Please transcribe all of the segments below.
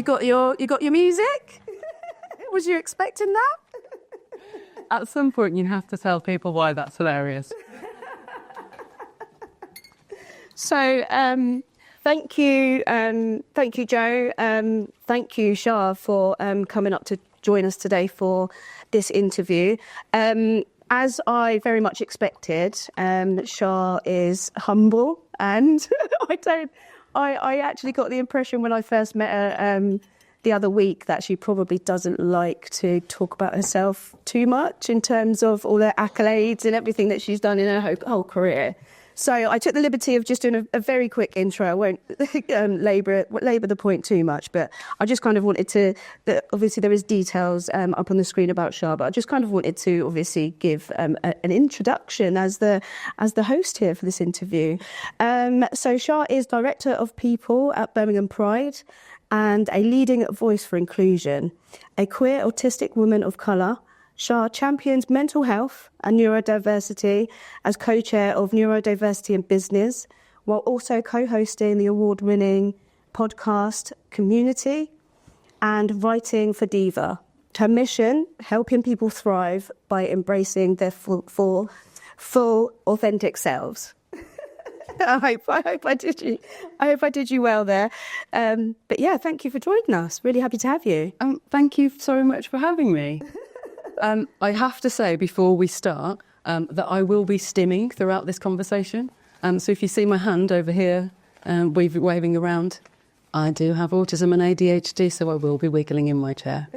You got your music? Was you expecting that? At some point, you have to tell people why that's hilarious. So, thank you, Joe. Thank you, Char, for coming up to join us today for this interview. As I very much expected, Char is humble, and I actually got the impression when I first met her the other week that she probably doesn't like to talk about herself too much in terms of all the accolades and everything that she's done in her whole career. So I took the liberty of just doing a very quick intro. I won't labour the point too much, but I just kind of wanted to, obviously there is details up on the screen about Char, but I just kind of wanted to obviously give an introduction as the host here for this interview. So Char is Director of People at Birmingham Pride and a leading voice for inclusion, a queer autistic woman of colour. Char champions mental health and neurodiversity as co-chair of Neurodiversity in Business, while also co-hosting the award-winning podcast Community and writing for Diva. Her mission, helping people thrive by embracing their full authentic selves. I hope I did you well there. But yeah, thank you for joining us. Really happy to have you. Thank you so much for having me. I have to say before we start that I will be stimming throughout this conversation. So if you see my hand over here waving around, I do have autism and ADHD, so I will be wiggling in my chair.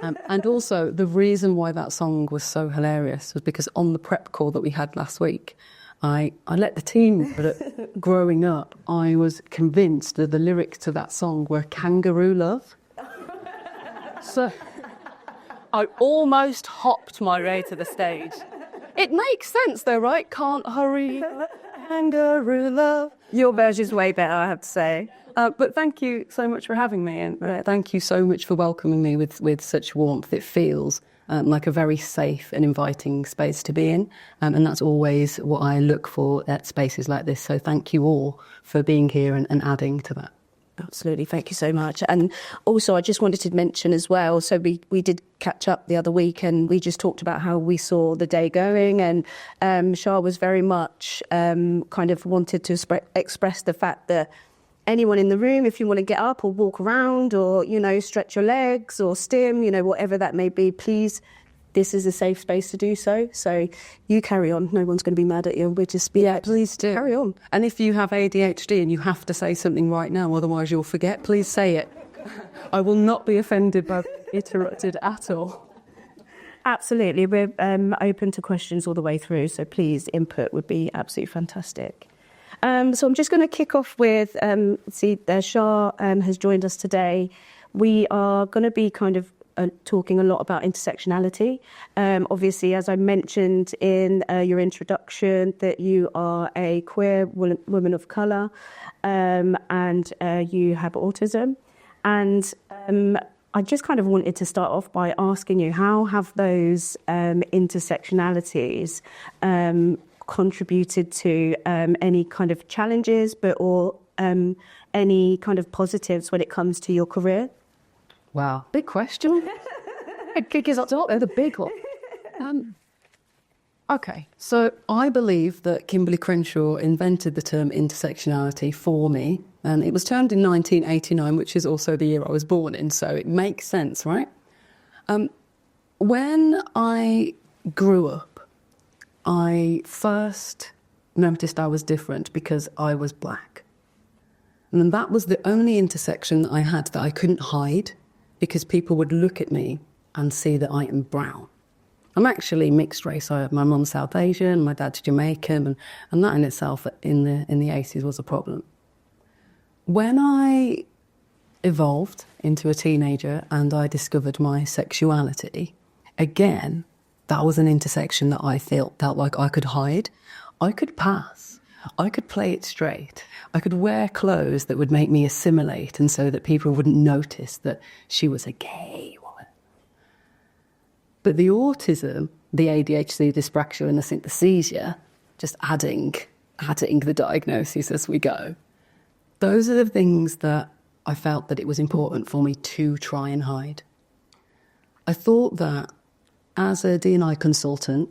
And also the reason why that song was so hilarious was because on the prep call that we had last week, I let the team know that growing up, I was convinced that the lyrics to that song were kangaroo love. So I almost hopped my way to the stage. It makes sense though, right? Can't hurry, kangaroo love. Your version's way better, I have to say. But thank you so much for having me, and thank you so much for welcoming me with such warmth. It feels like a very safe and inviting space to be in, and that's always what I look for at spaces like this. So thank you all for being here and adding to that. Absolutely, thank you so much. And also I just wanted to mention as well, so we did catch up the other week and we just talked about how we saw the day going, and Char was very much kind of wanted to express the fact that anyone in the room, if you want to get up or walk around or, stretch your legs or stim, whatever that may be, please, this is a safe space to do so. So you carry on. No one's going to be mad at you. We'll just be please do. Carry on. And if you have ADHD and you have to say something right now, otherwise you'll forget, please say it. I will not be offended by interrupted at all. Absolutely. We're open to questions all the way through. So please, input would be absolutely fantastic. So I'm just going to kick off with, Char has joined us today. We are going to be kind of talking a lot about intersectionality. Obviously, as I mentioned in your introduction, that you are a queer woman of colour and you have autism. And I just kind of wanted to start off by asking you, how have those intersectionalities contributed to any kind of challenges or any kind of positives when it comes to your career? Wow, big question. Because they're the big one. Okay, so I believe that Kimberly Crenshaw invented the term intersectionality for me, and it was termed in 1989, which is also the year I was born in, so it makes sense, right? When I grew up, I first noticed I was different because I was black. And that was the only intersection that I had that I couldn't hide, because people would look at me and see that I am brown. I'm actually mixed race. My mum's South Asian, my dad's Jamaican, and that in itself in the 80s was a problem. When I evolved into a teenager and I discovered my sexuality, again, that was an intersection that I felt like I could hide. I could pass. I could play it straight. I could wear clothes that would make me assimilate, and so that people wouldn't notice that she was a gay woman. But the autism, the ADHD, dyspraxia, and the synesthesia, just adding the diagnosis as we go, those are the things that I felt that it was important for me to try and hide. I thought that as a D&I consultant,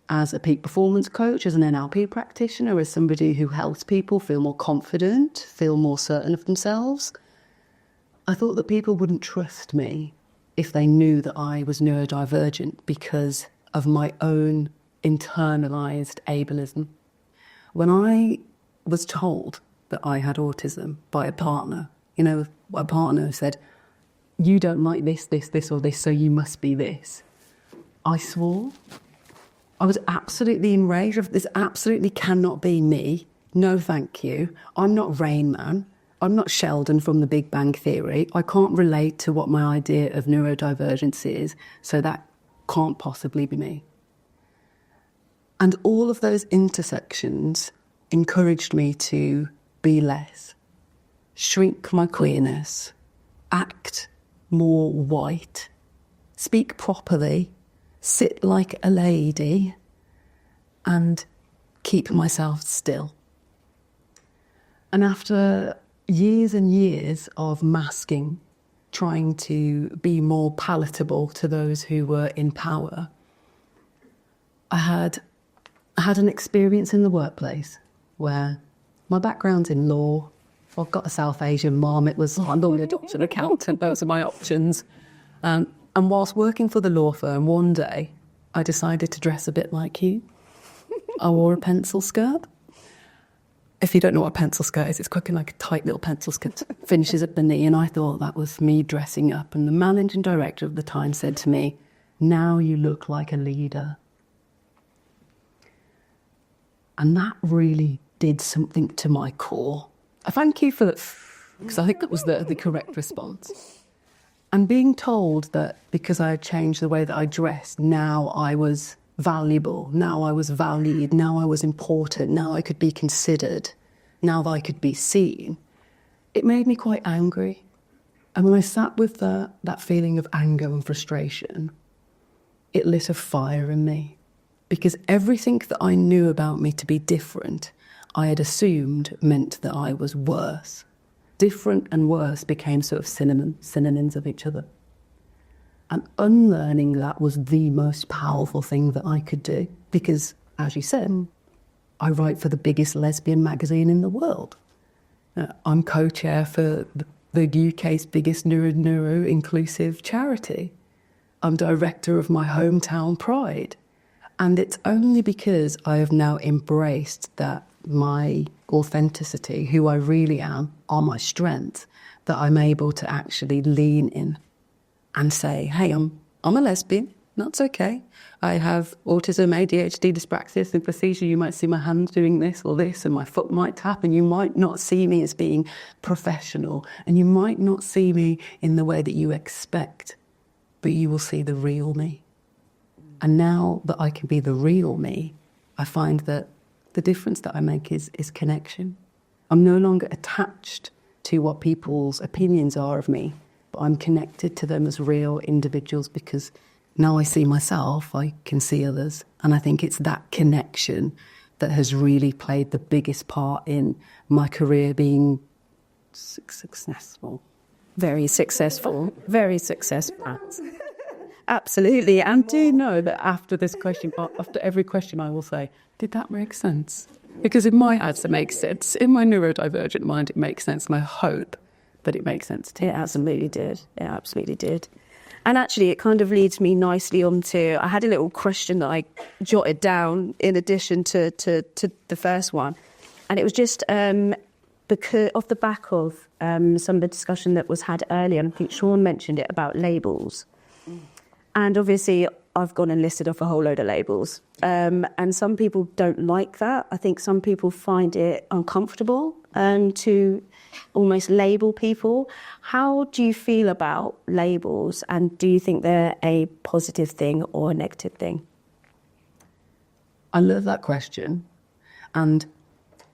as a peak performance coach, as an NLP practitioner, as somebody who helps people feel more confident, feel more certain of themselves, I thought that people wouldn't trust me if they knew that I was neurodivergent because of my own internalized ableism. When I was told that I had autism by a partner, a partner said, "You don't like this, this, this, or this, so you must be this," I swore. I was absolutely enraged. This absolutely cannot be me. No, thank you. I'm not Rain Man. I'm not Sheldon from The Big Bang Theory. I can't relate to what my idea of neurodivergence is, so that can't possibly be me. And all of those intersections encouraged me to be less, shrink my queerness, act more white, speak properly, sit like a lady, and keep myself still. And after years and years of masking, trying to be more palatable to those who were in power, I had an experience in the workplace where my background's in law. I've got a South Asian mom. It was I'm an adoption accountant. Those are my options. And whilst working for the law firm, one day I decided to dress a bit like you. I wore a pencil skirt. If you don't know what a pencil skirt is, it's quite like a tight little pencil skirt, finishes at the knee, and I thought that was me dressing up. And the managing director of the time said to me, "Now you look like a leader." And that really did something to my core. I thank you for that, because I think that was the correct response. And being told that because I had changed the way that I dressed, now I was valuable, now I was valued, now I was important, now I could be considered, now that I could be seen, it made me quite angry. And when I sat with that feeling of anger and frustration, it lit a fire in me. Because everything that I knew about me to be different, I had assumed meant that I was worse. Different and worse became sort of synonyms of each other. And unlearning that was the most powerful thing that I could do. Because, as you said, I write for the biggest lesbian magazine in the world. I'm co-chair for the UK's biggest neuro-inclusive charity. I'm director of my hometown Pride. And it's only because I have now embraced that my authenticity, who I really am, are my strengths, that I'm able to actually lean in and say, "Hey, I'm a lesbian. That's okay. I have autism, ADHD, dyspraxia, synesthesia. You might see my hand doing this or this, and my foot might tap, and you might not see me as being professional, and you might not see me in the way that you expect, but you will see the real me." And now that I can be the real me, I find that the difference that I make is connection. I'm no longer attached to what people's opinions are of me, but I'm connected to them as real individuals because now I see myself, I can see others. And I think it's that connection that has really played the biggest part in my career being successful. Very successful. Very successful. Absolutely. And Do know that after this question, after every question, I will say, "Did that make sense?" Because in my head, it makes sense. In my neurodivergent mind, it makes sense. And I hope that it makes sense to you. It absolutely did. It absolutely did. And actually, it kind of leads me nicely onto, I had a little question that I jotted down in addition to the first one. And it was just because off the back of some of the discussion that was had earlier, and I think Sean mentioned it about labels. And obviously, I've gone and listed off a whole load of labels. And some people don't like that. I think some people find it uncomfortable to almost label people. How do you feel about labels? And do you think they're a positive thing or a negative thing? I love that question. And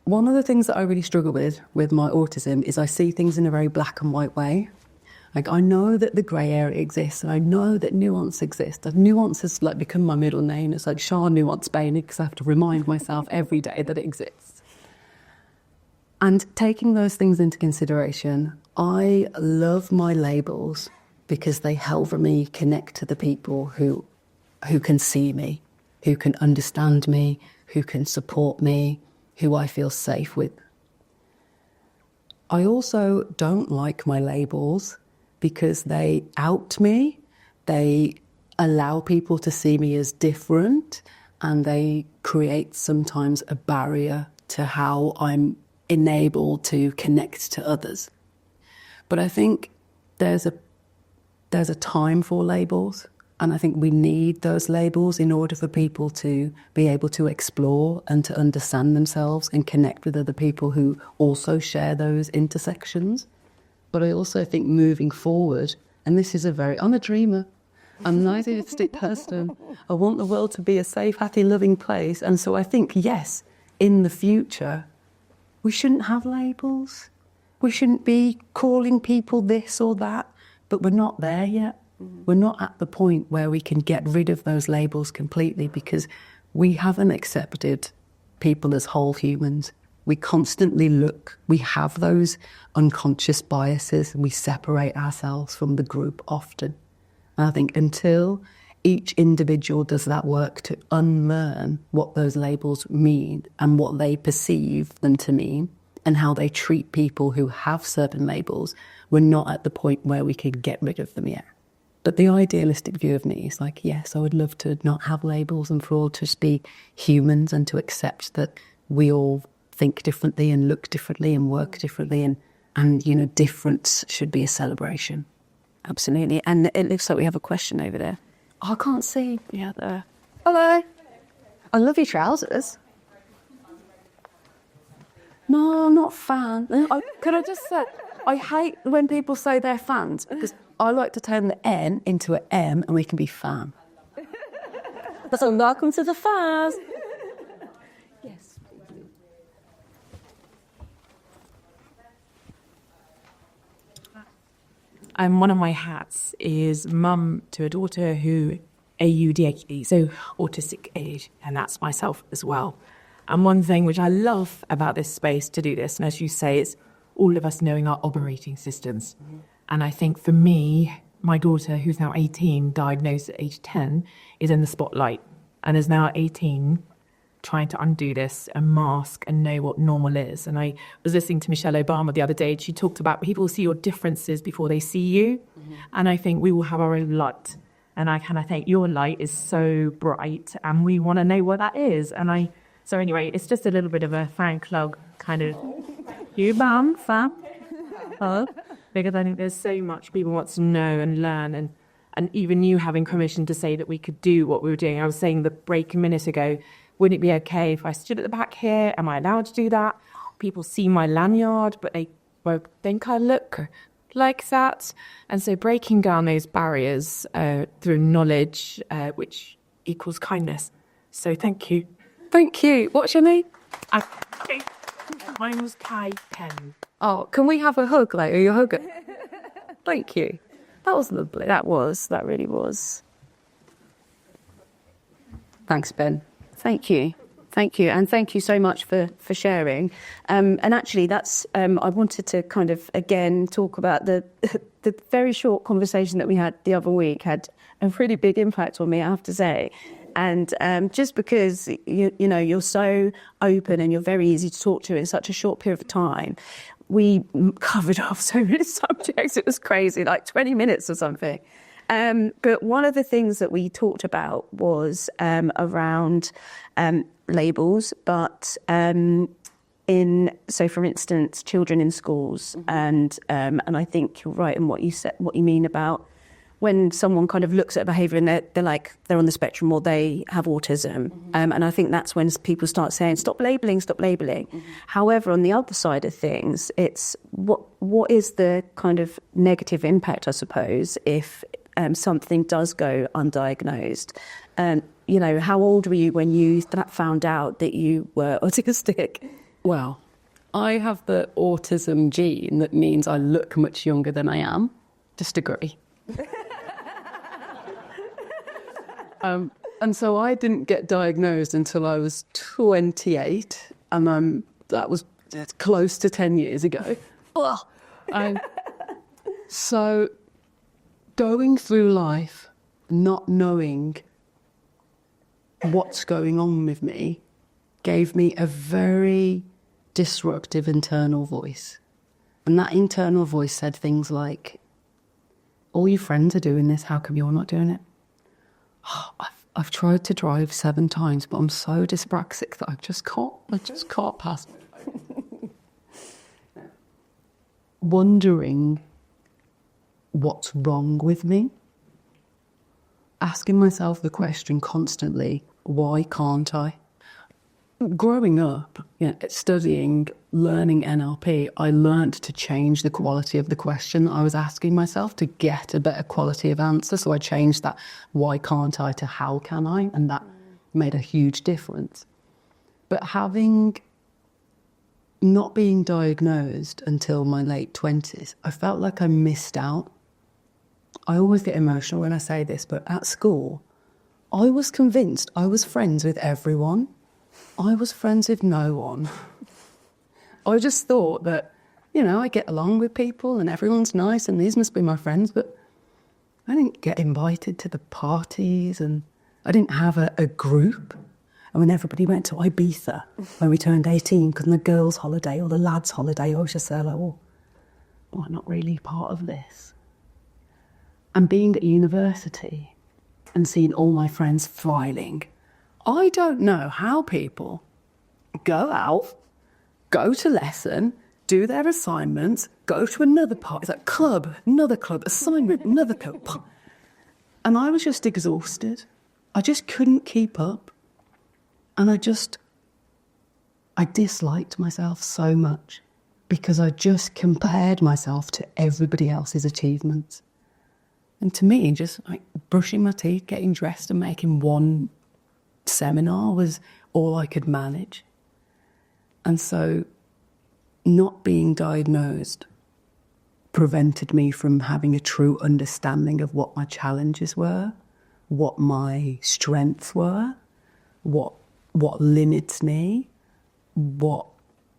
one of the things that I really struggle with my autism is I see things in a very black and white way. Like, I know that the grey area exists, and I know that nuance exists. Nuance has become my middle name. It's like Char Bailey, because I have to remind myself every day that it exists. And taking those things into consideration, I love my labels because they help me connect to the people who can see me, who can understand me, who can support me, who I feel safe with. I also don't like my labels because they out me, they allow people to see me as different, and they create sometimes a barrier to how I'm enabled to connect to others. But I think there's a time for labels, and I think we need those labels in order for people to be able to explore and to understand themselves and connect with other people who also share those intersections. But I also think moving forward, and this is I'm a dreamer, I'm an idealistic person, I want the world to be a safe, happy, loving place. And so I think, yes, in the future, we shouldn't have labels. We shouldn't be calling people this or that, but we're not there yet. We're not at the point where we can get rid of those labels completely because we haven't accepted people as whole humans. We constantly we have those unconscious biases, and we separate ourselves from the group often. And I think until each individual does that work to unlearn what those labels mean and what they perceive them to mean, and how they treat people who have certain labels, we're not at the point where we can get rid of them yet. But the idealistic view of me is like, yes, I would love to not have labels and for all to just be humans and to accept that we all think differently and look differently and work differently, and you know, difference should be a celebration. Absolutely. And it looks like we have a question over there. I can't see. Yeah, there. Hello. I love your trousers. No, I'm not a fan. Can I just say, I hate when people say they're fans, because I like to turn the N into an M and we can be fan. So welcome to the fans. Yes. One of my hats is mum to a daughter who AUDHD, so autistic age, and that's myself as well. And one thing which I love about this space to do this, and as you say, it's all of us knowing our operating systems. Mm-hmm. And I think for me, my daughter, who's now 18, diagnosed at age 10, is in the spotlight and is now at 18 trying to undo this and mask and know what normal is. And I was listening to Michelle Obama the other day, and she talked about people see your differences before they see you. Mm-hmm. And I think we all have our own light. And I kind of think your light is so bright and we want to know what that is. So anyway, it's just a little bit of a fan club kind of, you mum, fam, because I think there's so much people want to know and learn, and even you having permission to say that we could do what we were doing. I was saying the break a minute ago, would it be okay if I stood at the back here? Am I allowed to do that? People see my lanyard, but they won't think I look like that. And so breaking down those barriers through knowledge, which equals kindness. So thank you. Thank you. What's your name? Mine was Kai Pen. Oh, can we have a hug later? You hug it. Thank you. That was lovely. That really was. Thanks, Ben. Thank you. And thank you so much for sharing. And actually, I wanted to kind of, again, talk about the very short conversation that we had the other week had a really big impact on me, I have to say. And just because, you know, you're so open and you're very easy to talk to in such a short period of time, we covered off so many subjects. It was crazy, like 20 minutes or something. But one of the things that we talked about was around labels, but so for instance, children in schools, and I think you're right in what you mean about when someone kind of looks at a behaviour and they're on the spectrum or they have autism. Mm-hmm. And I think that's when people start saying, stop labelling. Mm-hmm. However, on the other side of things, it's what is the kind of negative impact, I suppose, if something does go undiagnosed? You know, how old were you when you found out that you were autistic? Well, I have the autism gene that means I look much younger than I am. Disagree. And so I didn't get diagnosed until I was 28, and that was close to 10 years ago. So going through life not knowing what's going on with me gave me a very disruptive internal voice. And that internal voice said things like, all your friends are doing this, how come you're not doing it? Oh, I've tried to drive 7 times, but I'm so dyspraxic that I just can't pass. Wondering what's wrong with me. Asking myself the question constantly, why can't I? Growing up, studying, learning NLP, I learnt to change the quality of the question I was asking myself to get a better quality of answer. So I changed that why can't I to how can I? And that made a huge difference. But not being diagnosed until my late 20s, I felt like I missed out. I always get emotional when I say this, but at school, I was convinced I was friends with everyone. I was friends with no one. I just thought that, I get along with people and everyone's nice and these must be my friends, but I didn't get invited to the parties and I didn't have a group. And when everybody went to Ibiza when we turned 18, because the girls' holiday or the lads' holiday, I was just there like, I'm not really part of this. And being at university and seeing all my friends thriving, I don't know how people go out, go to lesson, do their assignments, go to another party, it's like club, another club, assignment, another club. And I was just exhausted. I just couldn't keep up. And I disliked myself so much because I just compared myself to everybody else's achievements. And to me, just like brushing my teeth, getting dressed and making one seminar was all I could manage. And so not being diagnosed prevented me from having a true understanding of what my challenges were, what my strengths were, what limits me, what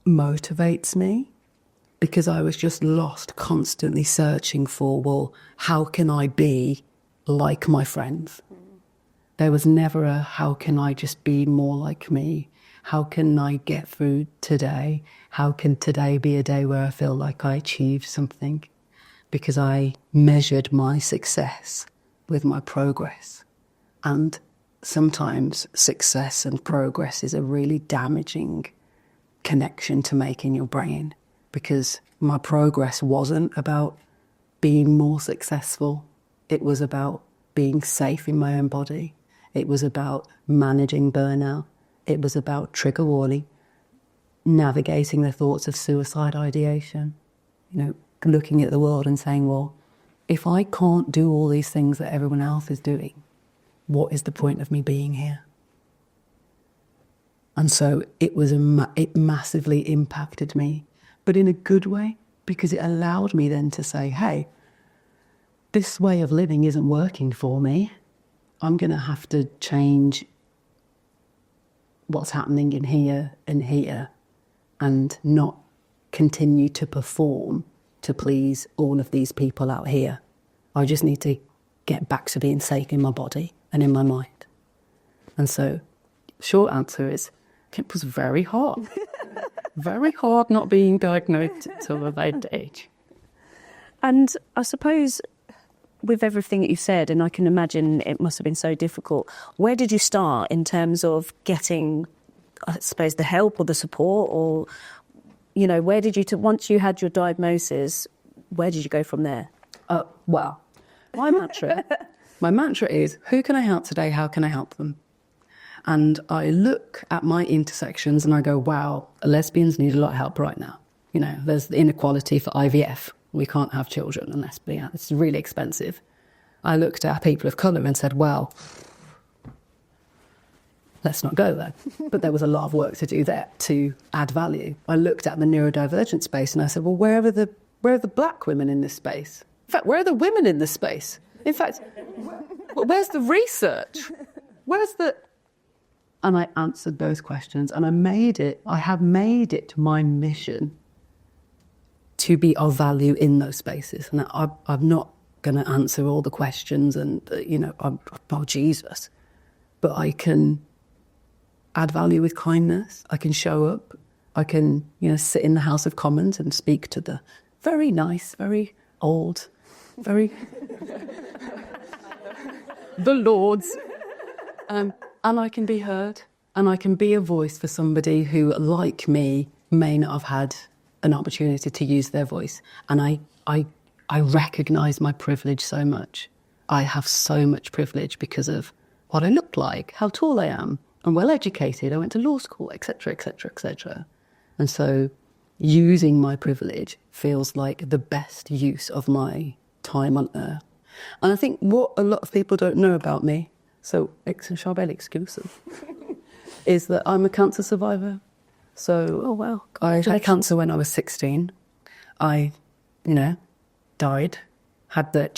motivates me, because I was just lost, constantly searching for, how can I be like my friends? There was never a, how can I just be more like me? How can I get through today? How can today be a day where I feel like I achieved something? Because I measured my success with my progress. And sometimes success and progress is a really damaging connection to make in your brain, because my progress wasn't about being more successful. It was about being safe in my own body. It was about managing burnout. It was about trigger warning, navigating the thoughts of suicide ideation, looking at the world and saying, if I can't do all these things that everyone else is doing, what is the point of me being here? And so it massively impacted me, but in a good way, because it allowed me then to say, hey, this way of living isn't working for me. I'm going to have to change what's happening in here and here and not continue to perform to please all of these people out here. I just need to get back to being safe in my body and in my mind. And so, short answer is, it was very hard. Very hard not being diagnosed till a late age. And I suppose with everything that you said, and I can imagine it must have been so difficult, where did you start in terms of getting, I suppose, the help or the support, or, where did you, once you had your diagnosis, where did you go from there? Well, my mantra is, who can I help today? How can I help them? And I look at my intersections and I go, wow, lesbians need a lot of help right now. There's the inequality for IVF. We can't have children unless it's really expensive. I looked at people of colour and said, well, let's not go there. But there was a lot of work to do there to add value. I looked at the neurodivergent space and I said, well, where are the black women in this space? In fact, where are the women in this space? In fact, where's the research? And I answered those questions, and I have made it my mission to be of value in those spaces. And I'm not going to answer all the questions and, oh, Jesus. But I can add value with kindness. I can show up. I can, sit in the House of Commons and speak to the very nice, very old, very... the Lords. And I can be heard. And I can be a voice for somebody who, like me, may not have had an opportunity to use their voice. And I recognise my privilege so much. I have so much privilege because of what I look like, how tall I am. I'm well educated. I went to law school, etc., etc., etc. And so using my privilege feels like the best use of my time on earth. And I think what a lot of people don't know about me, so Char Bailey exclusive, is that I'm a cancer survivor. So Oh, wow. I had cancer when I was 16. I, died, had the...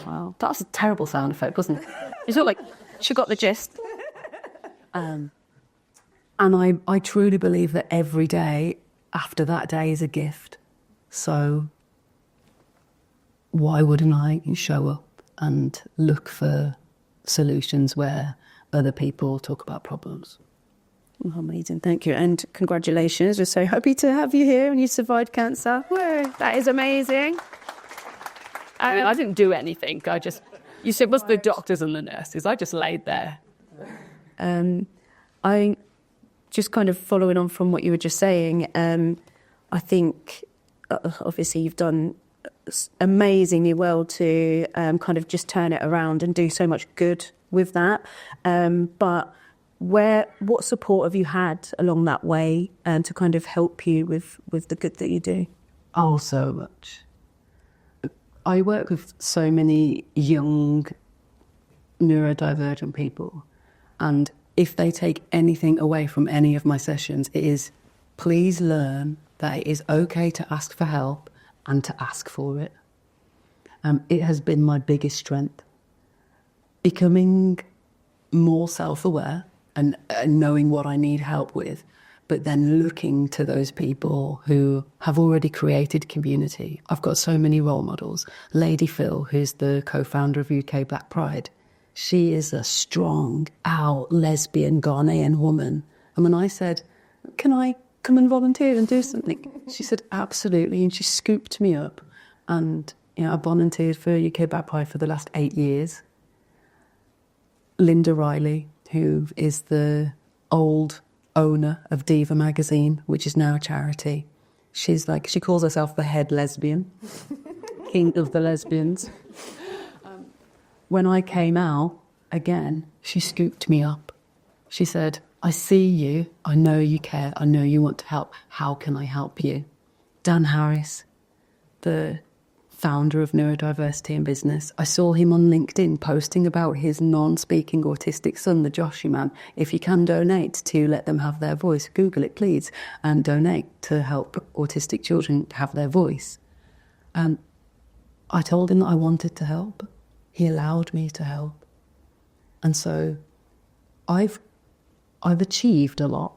Wow, that was a terrible sound effect, wasn't it? It's not like she got the gist. And I truly believe that every day after that day is a gift. So why wouldn't I show up and look for solutions where other people talk about problems? Oh, amazing, thank you. And congratulations. We're so happy to have you here and you survived cancer. Whoa, that is amazing. I didn't do anything. You said, was the doctors and the nurses. I just laid there. I just kind of following on from what you were just saying, I think obviously you've done amazingly well to kind of just turn it around and do so much good with that. But what support have you had along that way to kind of help you with the good that you do? Oh, so much. I work with so many young neurodivergent people, and if they take anything away from any of my sessions, it is please learn that it is okay to ask for help and to ask for it. It has been my biggest strength. Becoming more self-aware and knowing what I need help with, but then looking to those people who have already created community. I've got so many role models. Lady Phil, who's the co-founder of UK Black Pride, she is a strong, out, lesbian Ghanaian woman. And when I said, can I come and volunteer and do something? She said, absolutely. And she scooped me up. And I volunteered for UK Black Pride for the last 8 years. Linda Riley, who is the old owner of Diva magazine, which is now a charity. She calls herself the head lesbian, king of the lesbians. When I came out, again, she scooped me up. She said, I see you, I know you care, I know you want to help. How can I help you? Dan Harris, the founder of Neurodiversity in Business, I saw him on LinkedIn posting about his non-speaking autistic son, the Joshy man. If you can donate to let them have their voice, Google it please, and donate to help autistic children have their voice. I told him that I wanted to help. He allowed me to help. And so I've achieved a lot.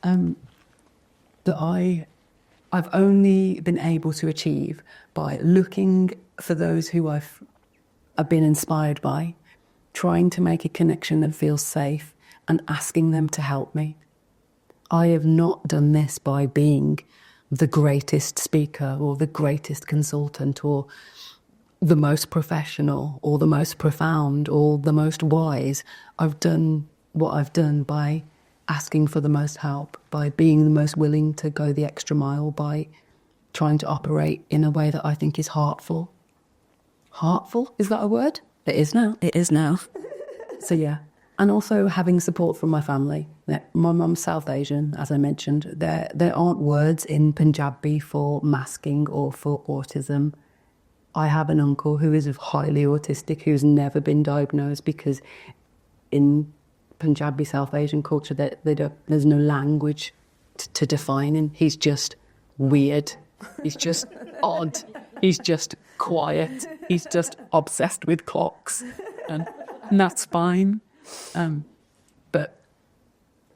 That I've only been able to achieve by looking for those who I've been inspired by, trying to make a connection that feels safe, and asking them to help me. I have not done this by being the greatest speaker or the greatest consultant or the most professional or the most profound or the most wise. I've done what I've done by asking for the most help, by being the most willing to go the extra mile, by trying to operate in a way that I think is heartful. Heartful? Is that a word? It is now. It is now. So yeah. And also having support from my family. My mum's South Asian, as I mentioned. There aren't words in Punjabi for masking or for autism. I have an uncle who is highly autistic, who's never been diagnosed because in Punjabi South Asian culture, there's no language to define him. He's just weird. He's just odd. He's just quiet. He's just obsessed with clocks. And that's fine. But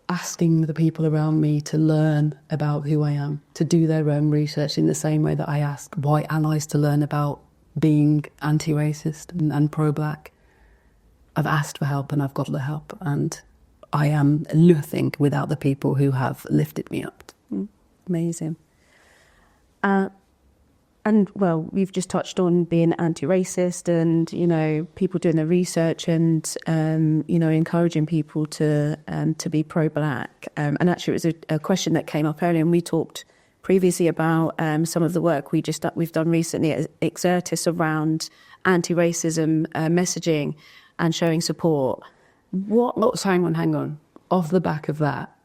asking the people around me to learn about who I am, to do their own research in the same way that I ask white allies to learn about being anti-racist and pro-black. I've asked for help and I've got the help, and I am nothing without the people who have lifted me up. Amazing. And, well, we've just touched on being anti-racist and, you know, people doing their research and, you know, encouraging people to be pro-black. And actually, it was a question that came up earlier, and we talked previously about some of the work we've done recently at Exertis around anti-racism messaging and showing support. Hang on. Off the back of that,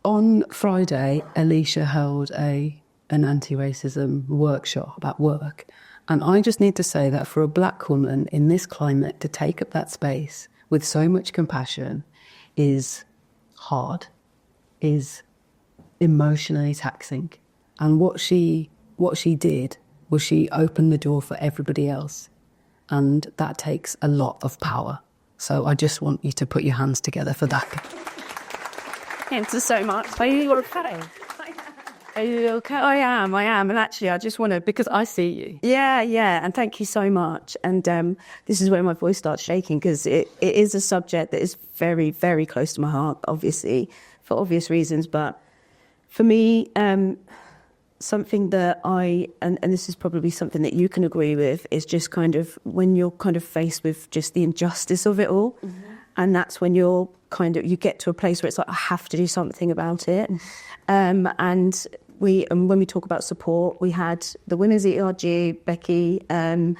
on Friday, Alisha held an anti-racism workshop at work. And I just need to say that for a black woman in this climate to take up that space with so much compassion is hard, is emotionally taxing. And what she did was she opened the door for everybody else. And that takes a lot of power. So I just want you to put your hands together for that. Thank you so much. Are you okay? Are you okay? I am. And actually, I just want to, because I see you. Yeah. And thank you so much. And this is where my voice starts shaking, because it is a subject that is very, very close to my heart, obviously, for obvious reasons. But for me, something that and this is probably something that you can agree with, is just kind of when you're kind of faced with just the injustice of it all. Mm-hmm. And that's when you get to a place where it's like, I have to do something about it. And when we talk about support, we had the Women's ERG, Becky, and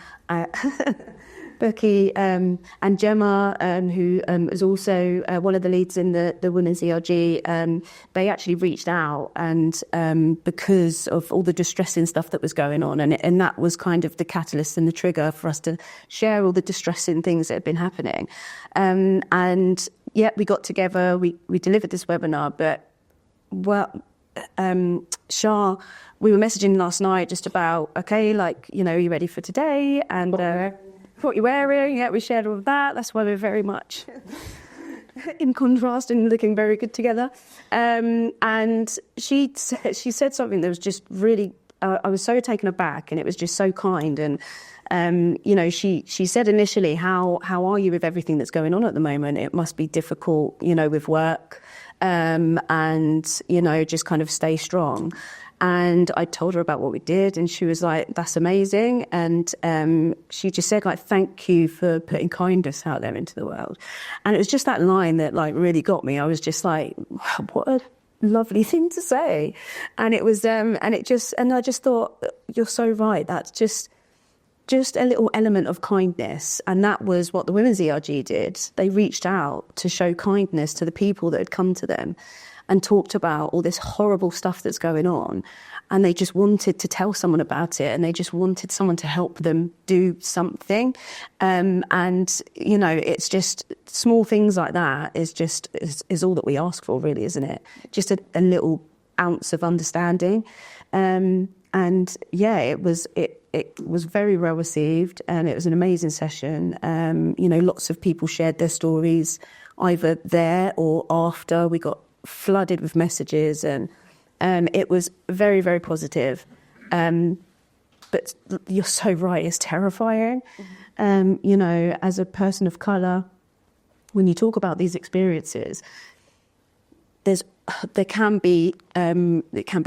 Gemma, who is also one of the leads in the Women's ERG. They actually reached out, and because of all the distressing stuff that was going on, and that was kind of the catalyst and the trigger for us to share all the distressing things that had been happening. And yeah, we got together, we delivered this webinar, but Char, we were messaging last night just about, okay, like, you know, are you ready for today? And what you're wearing, yeah, we shared all of that. That's why we're very much in contrast and looking very good together. And she said something that was just really, I was so taken aback, and it was just so kind. And you know, she said initially, how are you with everything that's going on at the moment? It must be difficult, you know, with work, and you know, just kind of stay strong. And I told her about what we did, and she was like, that's amazing. And she just said, like, thank you for putting kindness out there into the world. And it was just that line that, like, really got me. I was just like, wow, what a lovely thing to say. And it was, and I just thought, you're so right. That's just a little element of kindness. And that was what the Women's ERG did. They reached out to show kindness to the people that had come to them and talked about all this horrible stuff that's going on. And they just wanted to tell someone about it, and they just wanted someone to help them do something. And, you know, it's just small things like that is all that we ask for, really, isn't it? Just a little ounce of understanding. And yeah, it was very well received, and it was an amazing session. You know, lots of people shared their stories either there or after. We got flooded with messages, and it was very, very positive. But you're so right, it's terrifying. Mm-hmm. You know, as a person of colour, when you talk about these experiences, it can be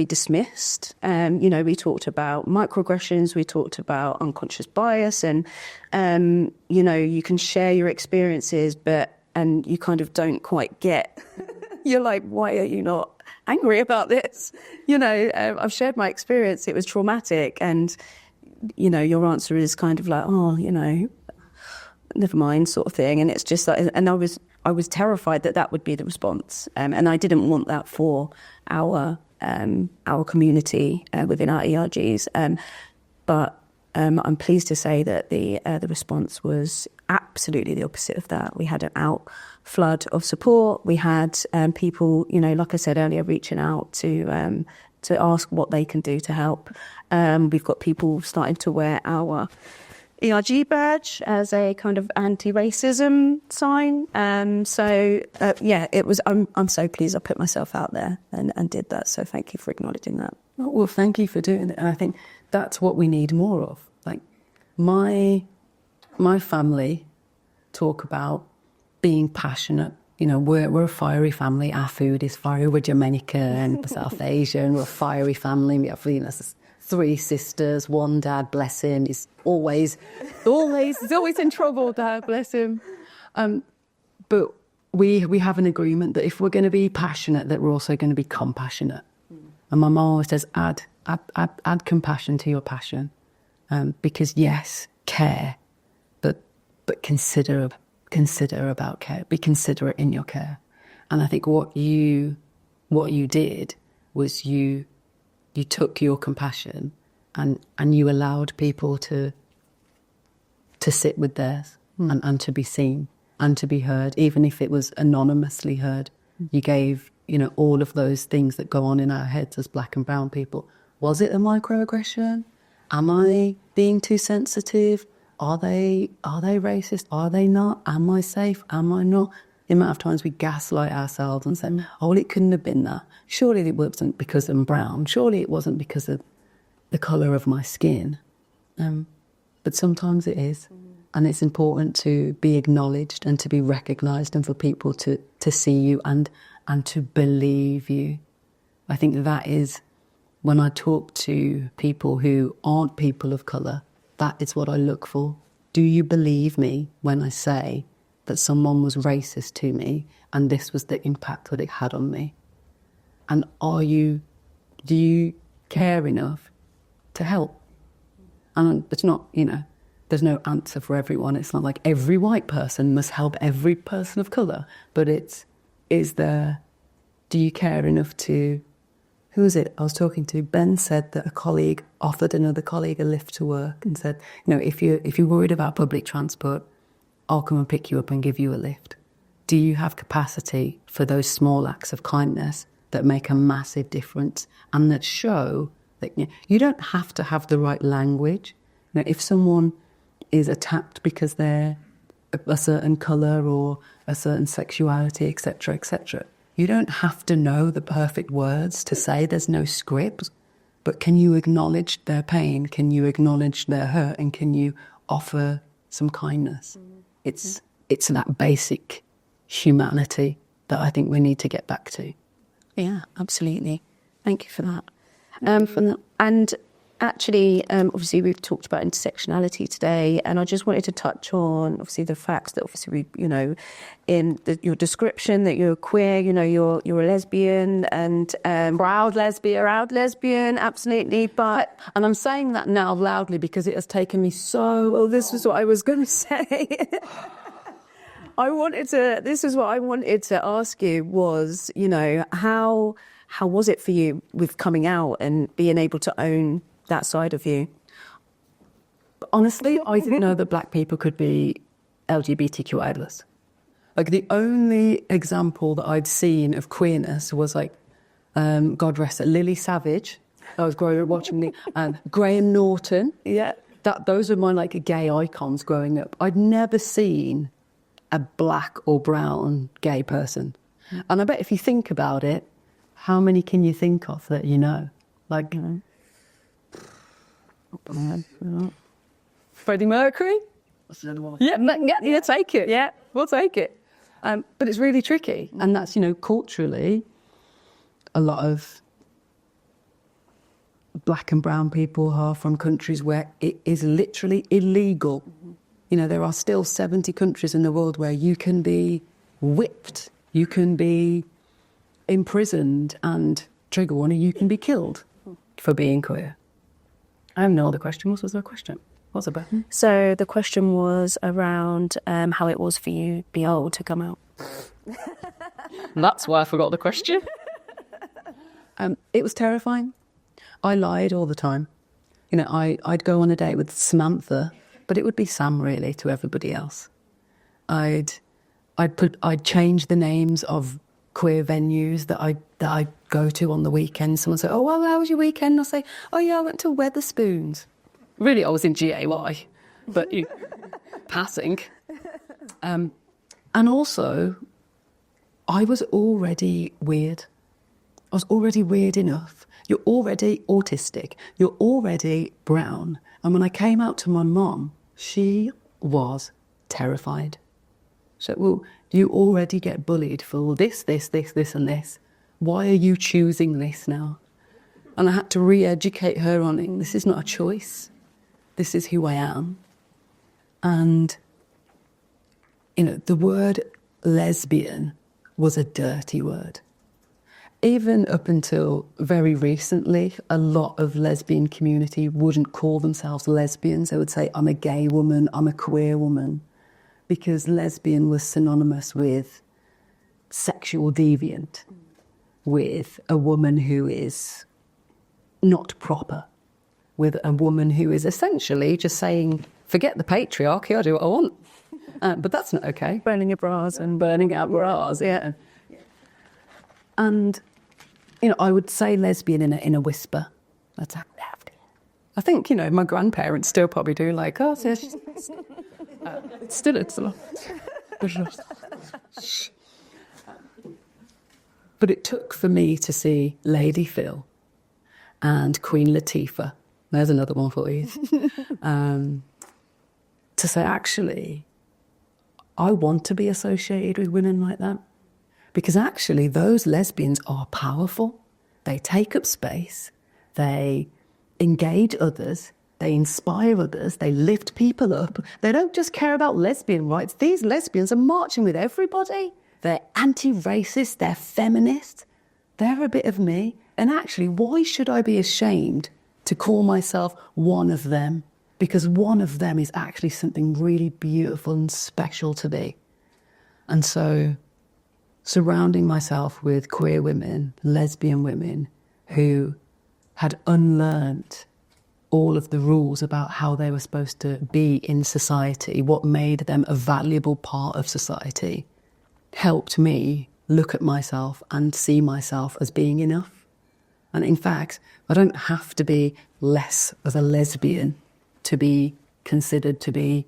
dismissed. You know, we talked about microaggressions, we talked about unconscious bias, and you know, you can share your experiences, and you kind of don't quite get. You're like, why are you not angry about this? You know, I've shared my experience. It was traumatic, and you know, your answer is kind of like, oh, you know, never mind, sort of thing. And it's just like, and I was terrified that would be the response, and I didn't want that for our community within our ERGs. But I'm pleased to say that the response was absolutely the opposite of that. We had an outflood of support. We had people, you know, like I said earlier, reaching out to ask what they can do to help. We've got people starting to wear our ERG badge as a kind of anti-racism sign. It was. I'm so pleased I put myself out there and did that. So thank you for acknowledging that. Oh, well, thank you for doing it. And I think that's what we need more of. Like my family talk about being passionate. You know, we're a fiery family. Our food is fiery. We're Jamaica and South Asia, and we're a fiery family. We have, 3 sisters, 1 dad, bless him. He's always in trouble, dad, bless him. But we have an agreement that if we're going to be passionate, that we're also going to be compassionate. And my mum always says, add compassion to your passion, because yes, care, but consider about care. Be considerate in your care. And I think what you did was you took your compassion and you allowed people to sit with theirs and to be seen and to be heard, even if it was anonymously heard. You gave, all of those things that go on in our heads as black and brown people. Was it a microaggression? Am I being too sensitive? Are they racist? Are they not? Am I safe? Am I not? The amount of times we gaslight ourselves and say, oh, it couldn't have been that. Surely it wasn't because I'm brown. Surely it wasn't because of the colour of my skin. But sometimes it is. And it's important to be acknowledged and to be recognised and for people to see you and to believe you. I think that is, when I talk to people who aren't people of colour, that is what I look for. Do you believe me when I say that someone was racist to me and this was the impact that it had on me? And do you care enough to help? And it's not, there's no answer for everyone. It's not like every white person must help every person of colour. But do you care enough to, who was it I was talking to? Ben said that a colleague offered another colleague a lift to work and said, if you're worried about public transport, I'll come and pick you up and give you a lift. Do you have capacity for those small acts of kindness that make a massive difference and that show that you don't have to have the right language? If someone is attacked because they're a certain colour or a certain sexuality, etc., etc., you don't have to know the perfect words to say. There's no script. But can you acknowledge their pain? Can you acknowledge their hurt? And can you offer some kindness? It's that basic humanity that I think we need to get back to. Yeah, absolutely. Thank you for that. And actually, obviously, we've talked about intersectionality today, and I just wanted to touch on, obviously, the facts that obviously in your description that you're queer, you're a lesbian and proud lesbian, absolutely. And I'm saying that now loudly because it has taken me this is what I was going to say. This is what I wanted to ask you was, how was it for you with coming out and being able to own that side of you? Honestly, I didn't know that black people could be LGBTQI+. Like, the only example that I'd seen of queerness was, God rest her, Lily Savage. I was growing up watching and Graham Norton. Yeah. Those are my, gay icons growing up. I'd never seen a black or brown gay person. And I bet if you think about it, how many can you think of that you know? Freddie Mercury? That's the other one. Yeah, take it. Yeah, we'll take it. But it's really tricky. And that's, culturally, a lot of black and brown people are from countries where it is literally illegal. There are still 70 countries in the world where you can be whipped, you can be imprisoned, and trigger warning, you can be killed for being queer. I have no other question. What was the question? What's about? So the question was around how it was for you being able to come out. That's why I forgot the question. It was terrifying. I lied all the time. I'd go on a date with Samantha, but it would be Sam really to everybody else. I'd change the names of queer venues that I go to on the weekend. Someone say, "Oh, well, how was your weekend?" I'll say, "Oh yeah, I went to Weatherspoons." Really, I was in GAY. but passing. And also, I was already weird. I was already weird enough. You're already autistic. You're already brown. And when I came out to my mum, she was terrified. So, well, you already get bullied for this, and this. Why are you choosing this now? And I had to re-educate her on it. This is not a choice. This is who I am. And, the word lesbian was a dirty word. Even up until very recently, a lot of lesbian community wouldn't call themselves lesbians. They would say, I'm a gay woman, I'm a queer woman, because lesbian was synonymous with sexual deviant, with a woman who is not proper, with a woman who is essentially just saying, forget the patriarchy, I do what I want. But that's not okay. Burning your bras and burning out bras, yeah. And, I would say lesbian in a whisper. That's how I think, my grandparents still probably do, like, oh, it's a lot. But it took for me to see Lady Phil and Queen Latifah, there's another one for you, to say, actually, I want to be associated with women like that. Because actually, those lesbians are powerful. They take up space. They engage others. They inspire others. They lift people up. They don't just care about lesbian rights. These lesbians are marching with everybody. They're anti-racist. They're feminist. They're a bit of me. And actually, why should I be ashamed to call myself one of them? Because one of them is actually something really beautiful and special to be. And so, surrounding myself with queer women, lesbian women, who had unlearned all of the rules about how they were supposed to be in society, what made them a valuable part of society, helped me look at myself and see myself as being enough. And in fact, I don't have to be less of a lesbian to be considered to be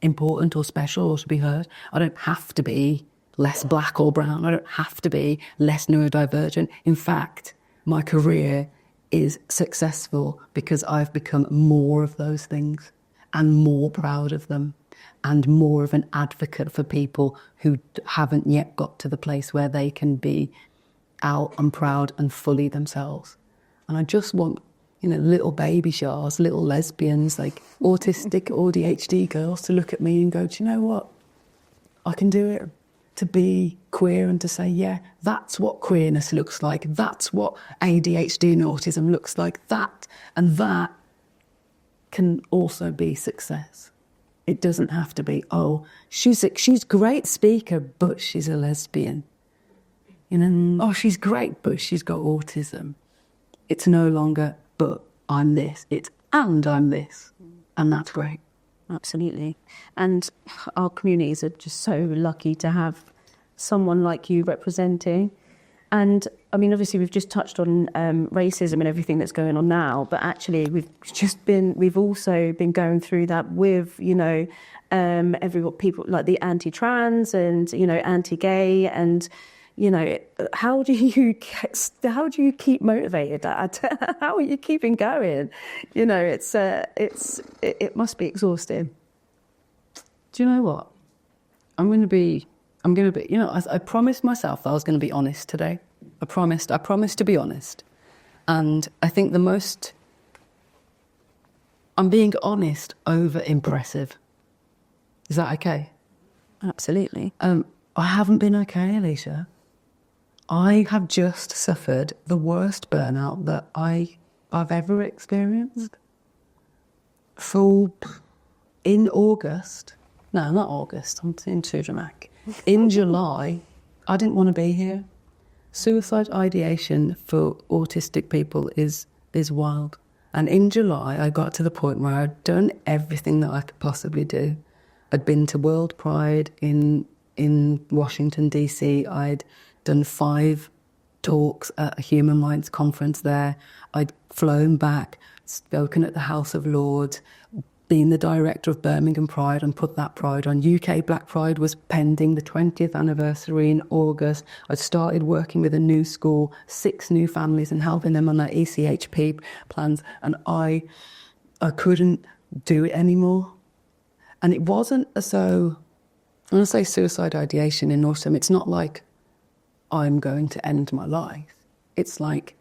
important or special or to be heard. I don't have to be less black or brown. I don't have to be less neurodivergent. In fact, my career is successful because I've become more of those things and more proud of them and more of an advocate for people who haven't yet got to the place where they can be out and proud and fully themselves. And I just want, little baby Chars, little lesbians, like autistic or ADHD girls to look at me and go, do you know what? I can do it. To be queer and to say, yeah, that's what queerness looks like. That's what ADHD and autism looks like. That and that can also be success. It doesn't have to be, oh, she's a great speaker, but she's a lesbian. Oh, she's great, but she's got autism. It's no longer, but I'm this. It's, and I'm this. And that's great. Absolutely. And our communities are just so lucky to have someone like you representing. And I mean, obviously we've just touched on racism and everything that's going on now, but actually we've also been going through that with, people like the anti-trans and, anti-gay and, how do you keep motivated? How are you keeping going? It must be exhausting. Do you know what? I'm going to be, I promised myself that I was going to be honest today. I promised to be honest. And I think I'm being honest over impressive. Is that okay? Absolutely. I haven't been okay, Alisha. I have just suffered the worst burnout that I've ever experienced. In August, no, not August, I'm being too dramatic. In July, I didn't want to be here. Suicide ideation for autistic people is wild. And in July, I got to the point where I'd done everything that I could possibly do. I'd been to World Pride in Washington, D.C. I'd done 5 talks at a human rights conference there. I'd flown back, spoken at the House of Lords, being the director of Birmingham Pride and put that pride on. UK Black Pride was pending the 20th anniversary in August. I'd started working with a new school, 6 new families, and helping them on their ECHP plans. And I couldn't do it anymore. And it wasn't as though, when I say suicide ideation in autumn, it's not like I'm going to end my life. It's like,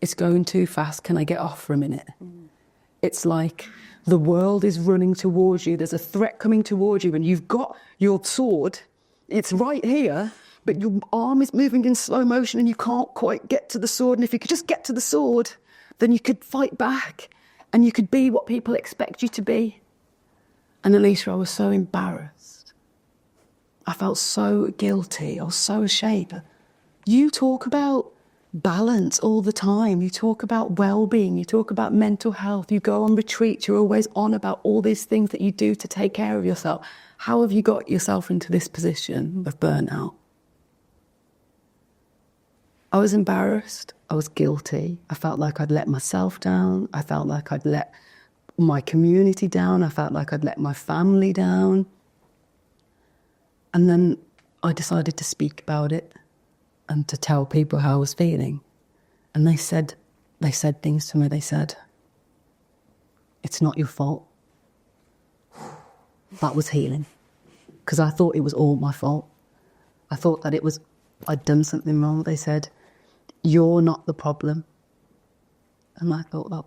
it's going too fast. Can I get off for a minute? It's like the world is running towards you. There's a threat coming towards you and you've got your sword. It's right here, but your arm is moving in slow motion and you can't quite get to the sword. And if you could just get to the sword, then you could fight back and you could be what people expect you to be. And Alisha, I was so embarrassed. I felt so guilty. I was so ashamed. You talk about balance all the time. You talk about well-being. You talk about mental health. You go on retreats. You're always on about all these things that you do to take care of yourself. How have you got yourself into this position of burnout? I was embarrassed. I was guilty. I felt like I'd let myself down. I felt like I'd let my community down. I felt like I'd let my family down. And then I decided to speak about it and to tell people how I was feeling. And they said things to me. They said, it's not your fault. That was healing. Because I thought it was all my fault. I thought that I'd done something wrong. They said, you're not the problem. And I thought, well,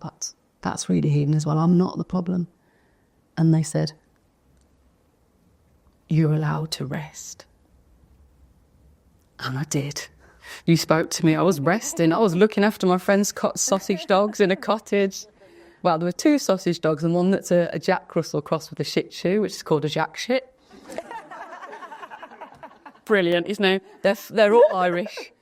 that's really healing as well. I'm not the problem. And they said, you're allowed to rest. And I did. You spoke to me. I was resting. I was looking after my friend's sausage dogs in a cottage. Well, there were 2 sausage dogs and one that's a Jack Russell crossed with a Shih Tzu, which is called a Jack Shit. Brilliant, isn't it? They're all Irish.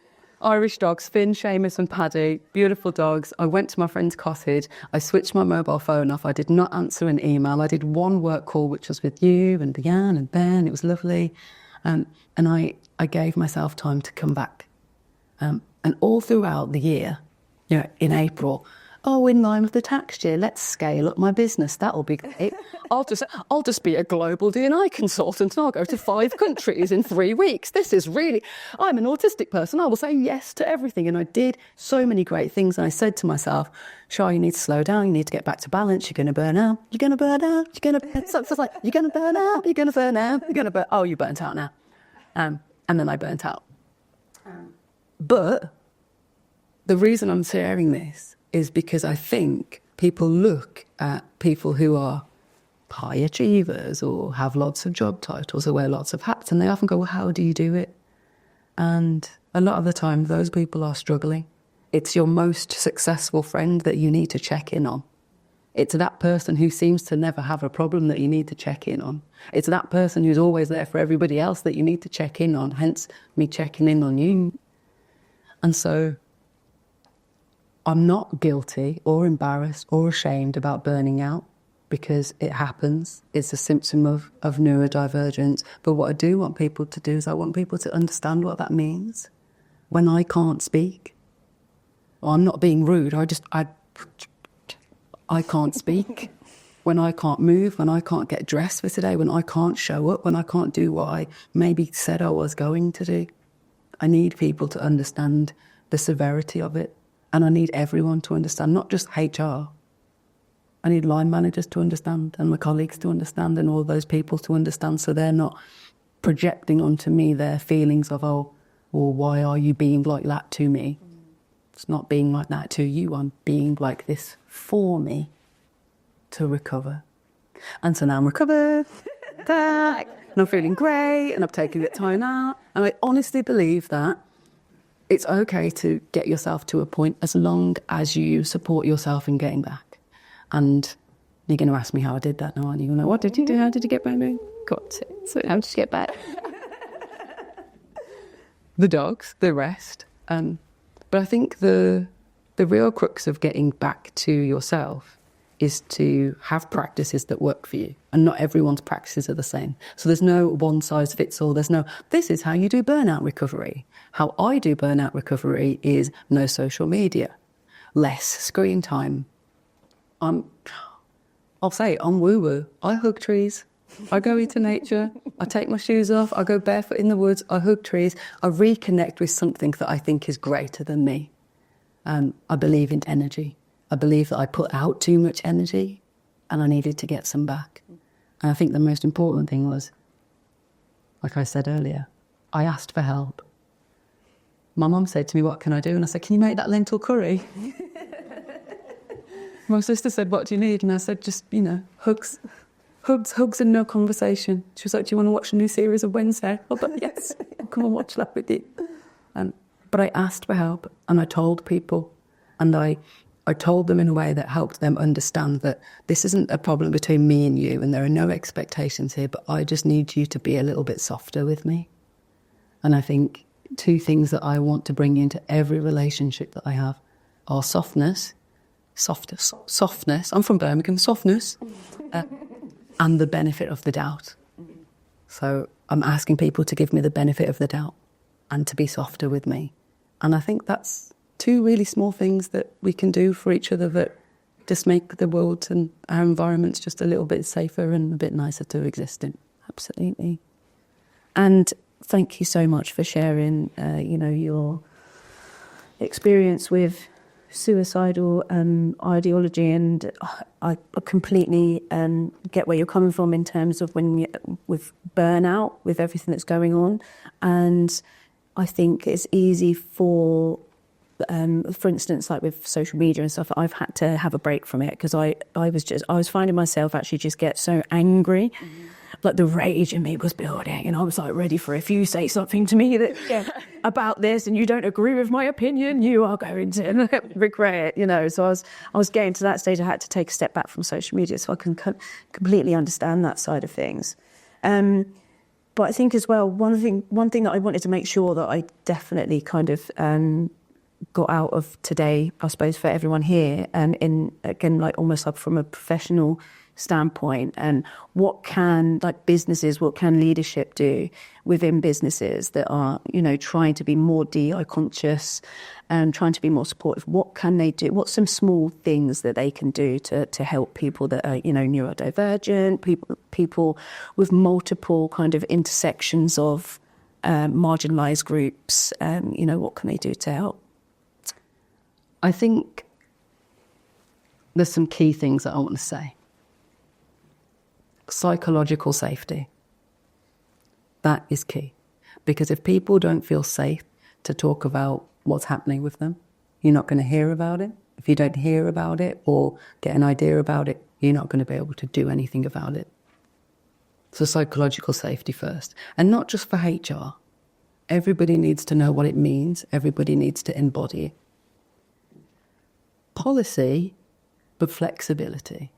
Irish dogs, Finn, Seamus and Paddy, beautiful dogs. I went to my friend's cottage. I switched my mobile phone off. I did not answer an email. I did one work call, which was with you and Diane and Ben. It was lovely. And I gave myself time to come back. And all throughout the year, in April, in line with the tax year, let's scale up my business. That'll be great. I'll just be a global D&I consultant and I'll go to 5 countries in 3 weeks. I'm an autistic person. I will say yes to everything. And I did so many great things. And I said to myself, Char, you need to slow down. You need to get back to balance. You're going to burn out. You're going to burn out. You're going to burn out. So it's like, you're going to burn out. You're going to burn out. You're going to burn out. Oh, you burnt out now. And then I burnt out. But the reason I'm sharing this is because I think people look at people who are high achievers or have lots of job titles or wear lots of hats and they often go, well, how do you do it? And a lot of the time, those people are struggling. It's your most successful friend that you need to check in on. It's that person who seems to never have a problem that you need to check in on. It's that person who's always there for everybody else that you need to check in on, hence me checking in on you. And so I'm not guilty or embarrassed or ashamed about burning out because it happens. It's a symptom of neurodivergence. But what I do want people to do is I want people to understand what that means. When I can't speak, or I'm not being rude, I can't speak. When I can't move, when I can't get dressed for today, when I can't show up, when I can't do what I maybe said I was going to do. I need people to understand the severity of it. And I need everyone to understand, not just HR. I need line managers to understand and my colleagues to understand and all those people to understand so they're not projecting onto me their feelings of, why are you being like that to me? It's not being like that to you. I'm being like this for me to recover. And so now I'm recovered. And I'm feeling great and I'm taking the time out. And I honestly believe that it's okay to get yourself to a point as long as you support yourself in getting back. And you're going to ask me how I did that now, aren't you? What did you do? How did you get back? Got it. So how did you get back? The dogs, the rest. But I think the real crux of getting back to yourself is to have practices that work for you. And not everyone's practices are the same. So there's no one size fits all. There's no, this is how you do burnout recovery. How I do burnout recovery is no social media, less screen time. I I'll say it, I'm woo-woo. I hug trees. I go into nature. I take my shoes off. I go barefoot in the woods. I hug trees. I reconnect with something that I think is greater than me. I believe in energy. I believe that I put out too much energy and I needed to get some back. And I think the most important thing was, like I said earlier, I asked for help. My mum said to me, what can I do? And I said, can you make that lentil curry? My sister said, what do you need? And I said, just, hugs. Hugs and no conversation. She was like, do you want to watch a new series of Wednesday? I thought, yes, I'll come and watch that with you. But I asked for help and I told people. And I told them in a way that helped them understand that this isn't a problem between me and you and there are no expectations here, but I just need you to be a little bit softer with me. And I think 2 things that I want to bring into every relationship that I have are softness, I'm from Birmingham, softness, and the benefit of the doubt. So I'm asking people to give me the benefit of the doubt and to be softer with me. And I think that's 2 really small things that we can do for each other that just make the world and our environments just a little bit safer and a bit nicer to exist in. Absolutely. And thank you so much for sharing, your experience with suicidal ideology, and I completely get where you're coming from in terms of with burnout, with everything that's going on. And I think it's easy for instance, like with social media and stuff, I've had to have a break from it because I was finding myself actually just get so angry. Mm-hmm. Like the rage in me was building, and I was like ready for, if you say something to me about this and you don't agree with my opinion, you are going to regret it, So I was getting to that stage. I had to take a step back from social media so I can completely understand that side of things. But I think as well, one thing that I wanted to make sure that I definitely kind of got out of today, I suppose, for everyone here, and again, like almost like from a professional standpoint, and what can leadership do within businesses that are, trying to be more DEI conscious and trying to be more supportive? What can they do? What's some small things that they can do to help people that are, neurodivergent, people with multiple kind of intersections of marginalised groups? What can they do to help? I think there's some key things that I want to say. Psychological safety. That is key. Because if people don't feel safe to talk about what's happening with them, you're not going to hear about it. If you don't hear about it or get an idea about it, you're not going to be able to do anything about it. So psychological safety first. And not just for HR. Everybody needs to know what it means. Everybody needs to embody it. Policy, but flexibility.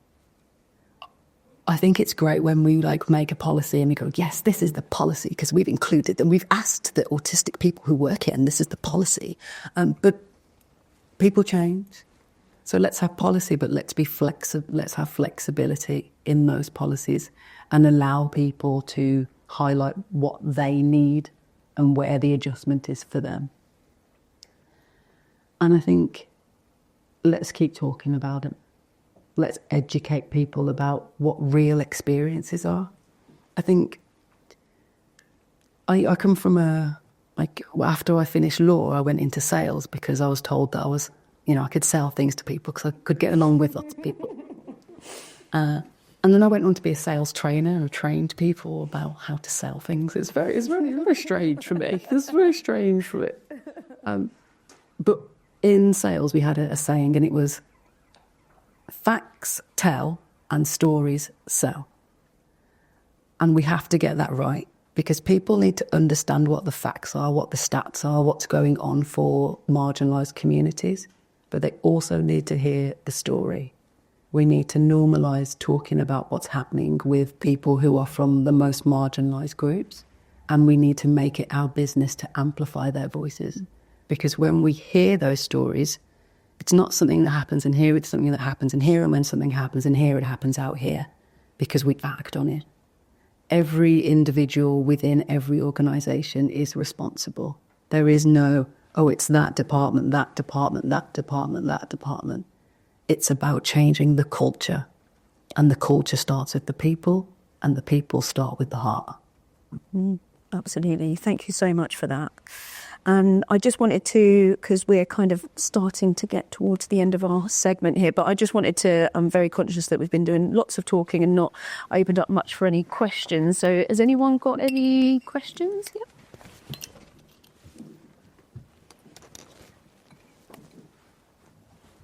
I think it's great when we make a policy and we go, yes, this is the policy because we've included them. We've asked the autistic people who work here and this is the policy. But people change. So let's have policy, but let's be flexible. Let's have flexibility in those policies and allow people to highlight what they need and where the adjustment is for them. And I think let's keep talking about it. Let's educate people about what real experiences are. I think I come from after I finished law, I went into sales because I was told that I could sell things to people because I could get along with lots of people. And then I went on to be a sales trainer and trained people about how to sell things. It's very strange for me. It's very strange for me. But in sales, we had a saying, and it was, facts tell and stories sell. And we have to get that right because people need to understand what the facts are, what the stats are, what's going on for marginalised communities. But they also need to hear the story. We need to normalise talking about what's happening with people who are from the most marginalised groups. And we need to make it our business to amplify their voices. Because when we hear those stories, it's not something that happens in here, it's something that happens in here, and when something happens in here, it happens out here, because we act on it. Every individual within every organisation is responsible. There is no, it's that department, that department, that department, that department. It's about changing the culture And the culture starts with the people, and the people start with the heart. Absolutely. Thank you so much for that. And I just wanted to, because we're kind of starting to get towards the end of our segment here, but I just wanted to, I'm very conscious that we've been doing lots of talking and not opened up much for any questions. So has anyone got any questions? Yeah.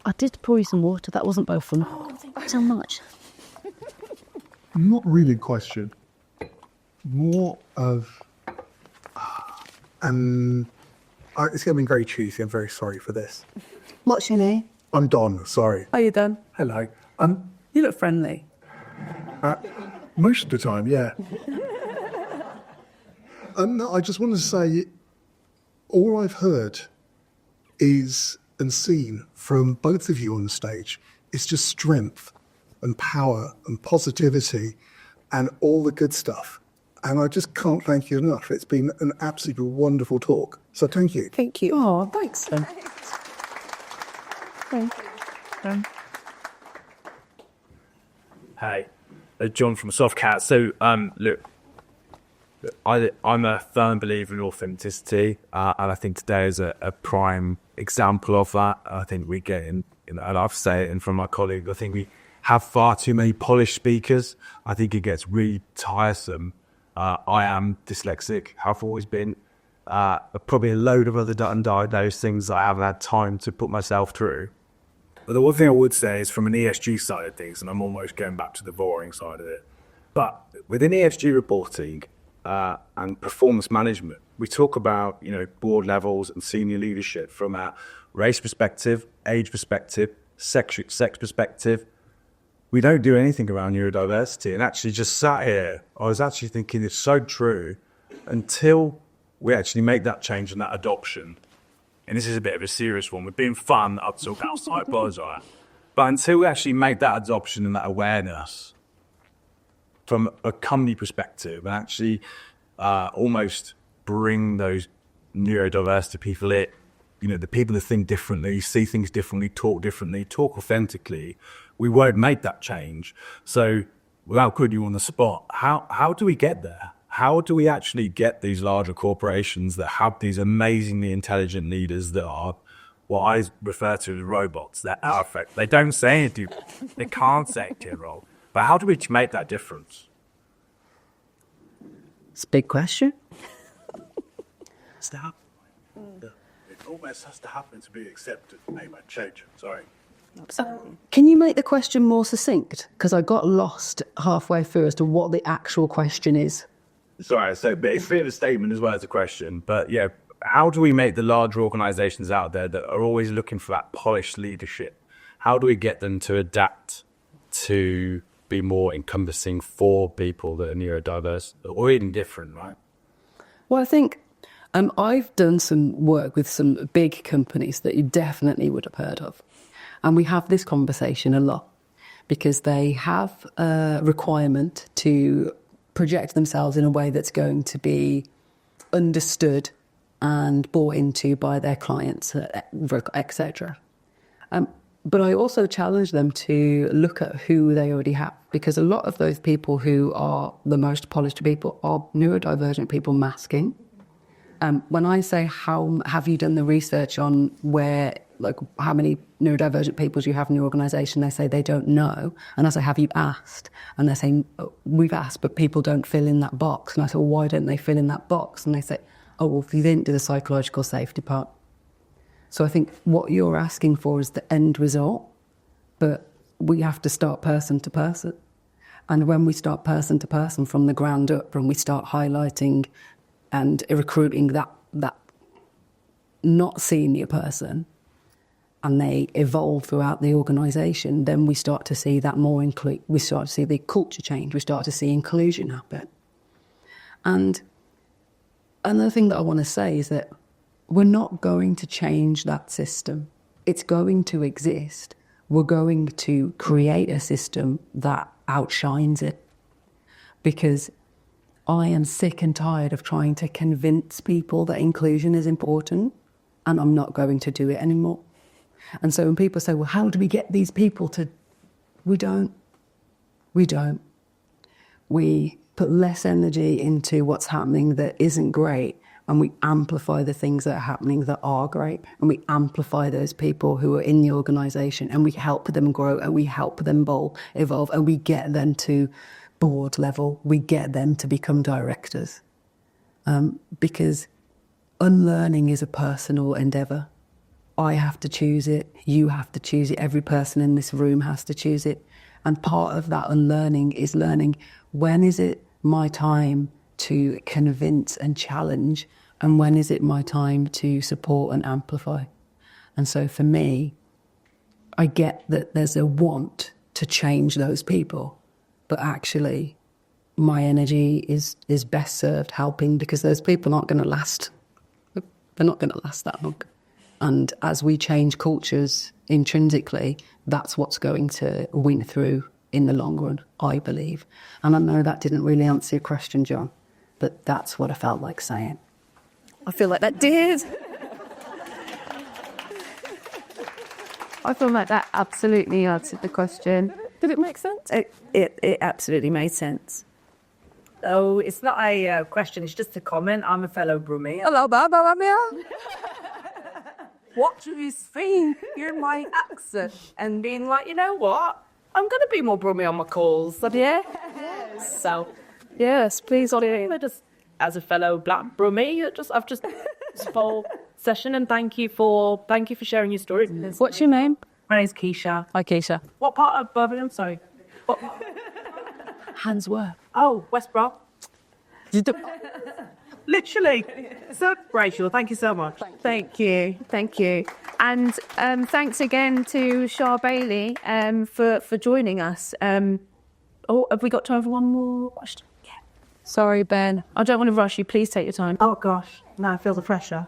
I did pour you some water. That wasn't both of them. Oh, thank you so much. Not really a question. More of... it's going to be very cheesy. I'm very sorry for this. What's your name? I'm Don, sorry. How you done? Hello. You look friendly. Most of the time, yeah. I just want to say, all I've heard is and seen from both of you on the stage is just strength and power and positivity and all the good stuff. And I just can't thank you enough. It's been an absolutely wonderful talk. So thank you. Thank you. Oh, thanks, then. Thank you. Hey, John from Softcat. So, look, I'm a firm believer in authenticity, and I think today is a prime example of that. I think we get in, and I've said it in from my colleague, I think we have far too many polished speakers. I think it gets really tiresome. I am dyslexic, have always been. Probably a load of other undiagnosed things that I haven't had time to put myself through. But the one thing I would say is from an ESG side of things, and I'm almost going back to the boring side of it, but within ESG reporting and performance management, we talk about, board levels and senior leadership from a race perspective, age perspective, sex perspective. We don't do anything around neurodiversity. And actually just sat here, I was actually thinking it's so true until we actually make that change and that adoption. And this is a bit of a serious one. We're being fun up till outside bars, right? But until we actually make that adoption and that awareness from a company perspective and actually almost bring those neurodiversity people in, the people that think differently, see things differently, talk authentically, we won't make that change. So without putting you on the spot, how do we get there? How do we actually get these larger corporations that have these amazingly intelligent leaders that are what I refer to as robots? They're perfect. They don't say anything. They can't say a role. But how do we make that difference? It's a big question. It's to happen. It almost has to happen to be accepted. Name and change. Sorry. Can you make the question more succinct? Because I got lost halfway through as to what the actual question is. Sorry, so but it's a bit of a statement as well as a question. But yeah, how do we make the larger organizations out there that are always looking for that polished leadership? How do we get them to adapt to be more encompassing for people that are neurodiverse or even different, right? Well, I think I've done some work with some big companies that you definitely would have heard of. And we have this conversation a lot because they have a requirement to project themselves in a way that's going to be understood and bought into by their clients, etc. But I also challenge them to look at who they already have, because a lot of those people who are the most polished people are neurodivergent people masking. When I say, how have you done the research on how many neurodivergent people do you have in your organisation? They say they don't know. And I say, have you asked? And they're saying, oh, we've asked, but people don't fill in that box. And I say, well, why don't they fill in that box? And they say, oh, well, you didn't do the psychological safety part. So I think what you're asking for is the end result, but we have to start person to person. And when we start person to person from the ground up, and we start highlighting and recruiting that not senior person, and they evolve throughout the organisation, then we start to see that we start to see the culture change, we start to see inclusion happen. And another thing that I want to say is that we're not going to change that system. It's going to exist. We're going to create a system that outshines it, because I am sick and tired of trying to convince people that inclusion is important, and I'm not going to do it anymore. And so when people say, well, how do we get these people to... We don't. We don't. We put less energy into what's happening that isn't great, and we amplify the things that are happening that are great, and we amplify those people who are in the organisation, and we help them grow, and we help them evolve, and we get them to board level, we get them to become directors. Because unlearning is a personal endeavour. I have to choose it, you have to choose it, every person in this room has to choose it. And part of that unlearning is learning, when is it my time to convince and challenge, and when is it my time to support and amplify? And so for me, I get that there's a want to change those people, but actually my energy is best served helping, because those people aren't going to last. They're not going to last that long. And as we change cultures intrinsically, that's what's going to win through in the long run, I believe. And I know that didn't really answer your question, John, but that's what I felt like saying. I feel like that did. I feel like that absolutely answered the question. Did it make sense? It absolutely made sense. Oh, it's not a question, it's just a comment. I'm a fellow Brummie. Hello, Baba. What do you think? Hearing my accent and being like, you know what? I'm going to be more Brummie on my calls. Yeah. So, Yes, please, Ollie. just as a fellow Black Brummie, I've just this whole session, and thank you for sharing your story. What's your name? My name's Keisha. Hi, Keisha. What part of Birmingham? Sorry. What? Handsworth. Oh, West Brom. Literally. So Rachel, thank you so much. Thank you. And thanks again to Char Bailey for joining us. Have we got time for one more question? Yeah. Sorry, Ben. I don't want to rush you. Please take your time. Oh gosh, now I feel the pressure.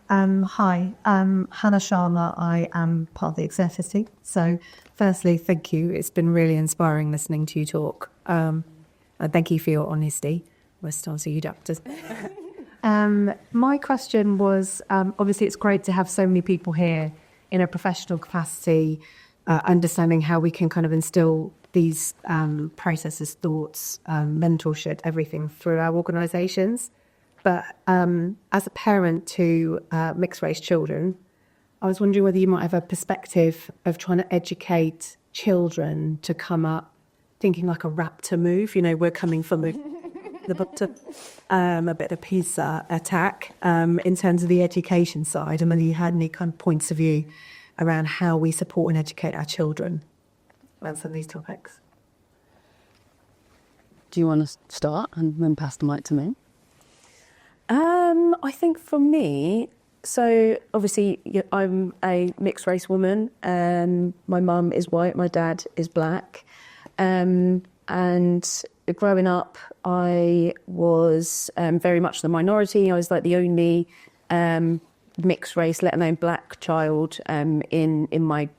Hi, I'm Hannah Sharma. I am part of the executive. So firstly, thank you. It's been really inspiring listening to you talk. Thank you for your honesty. We're still you doctors. My question was, obviously it's great to have so many people here in a professional capacity, understanding how we can kind of instill these processes, thoughts, mentorship, everything through our organisations. But as a parent to mixed-race children, I was wondering whether you might have a perspective of trying to educate children to come up thinking like a raptor move. You know, we're coming from a bit of pizza attack in terms of the education side, and whether you had any kind of points of view around how we support and educate our children around some of these topics. Do you want to start and then pass the mic to me? I think for me, so obviously I'm a mixed race woman. My mum is white, my dad is black. And growing up, I was very much the minority. I was like the only mixed race, let alone black child in my